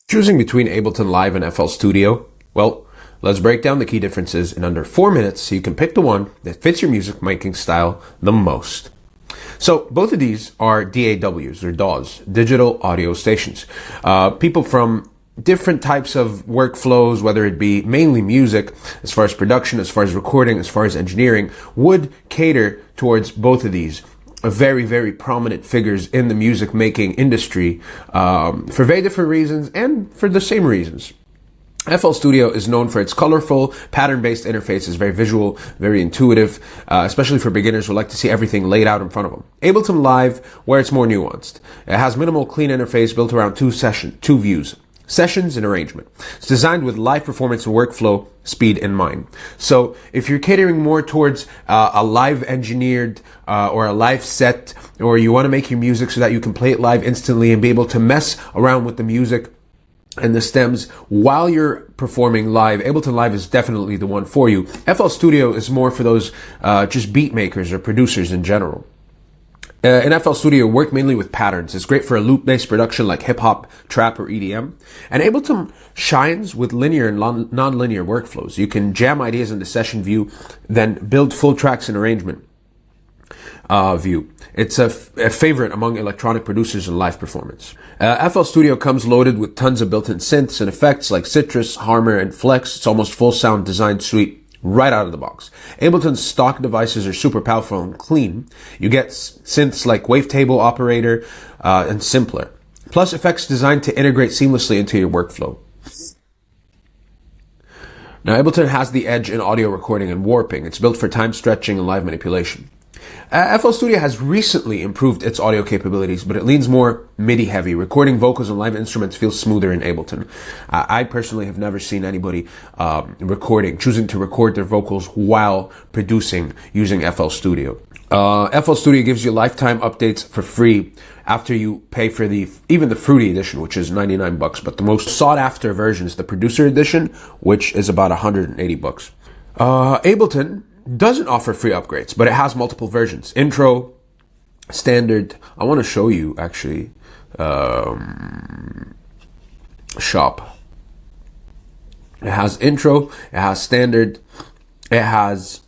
Choosing between Ableton Live and FL Studio? Well, let's break down the key differences in under 4 minutes so you can pick the one that fits your music making style the most. So both of these are DAWs or DAWs, digital audio stations. People from different types of workflows, whether it be mainly music, as far as production, as far as recording, as far as engineering, would cater towards both of these. Very, very prominent figures in the music making industry for very different reasons and for the same reasons. FL Studio is known for its colorful, pattern-based interface. It's very visual, very intuitive, especially for beginners who like to see everything laid out in front of them. Ableton Live, where it's more nuanced. It has minimal, clean interface built around two views. Sessions and arrangement. It's designed with live performance and workflow speed in mind. So if you're catering more towards a live engineered or a live set, or you want to make your music so that you can play it live instantly and be able to mess around with the music and the stems while you're performing live, Ableton Live is definitely the one for you. FL Studio is more for those just beat makers or producers in general. In FL Studio, work mainly with patterns. It's great for a loop-based production like hip-hop, trap, or EDM. And Ableton shines with linear and non-linear workflows. You can jam ideas in the session view, then build full tracks in arrangement view. It's a favorite among electronic producers in live performance. FL Studio comes loaded with tons of built-in synths and effects like Citrus, Harmor, and Flex. It's almost full sound design suite right out of the box. Ableton's stock devices are super powerful and clean. You get synths like Wavetable Operator and simpler. Plus effects designed to integrate seamlessly into your workflow. Now Ableton has the edge in audio recording and warping. It's built for time stretching and live manipulation. FL Studio has recently improved its audio capabilities, but it leans more MIDI heavy. Recording vocals and live instruments feels smoother in Ableton. I personally have never seen anybody choosing to record their vocals while producing using FL Studio. FL Studio gives you lifetime updates for free after you pay for even the Fruity edition, which is $99, but the most sought after version is the Producer edition, which is about $180. Ableton doesn't offer free upgrades, but it has multiple versions. Intro, standard. I want to show you actually. Shop. It has intro. It has standard. It has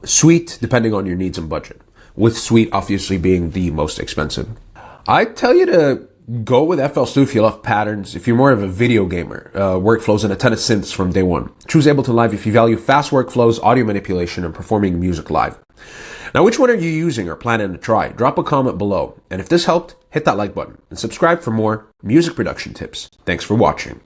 suite, depending on your needs and budget. With suite obviously being the most expensive. I tell you to go with FL Studio if you love patterns, if you're more of a video gamer, workflows, and a ton of synths from day one. Choose Ableton Live if you value fast workflows, audio manipulation, and performing music live. Now, which one are you using or planning to try? Drop a comment below. And if this helped, hit that like button and subscribe for more music production tips. Thanks for watching.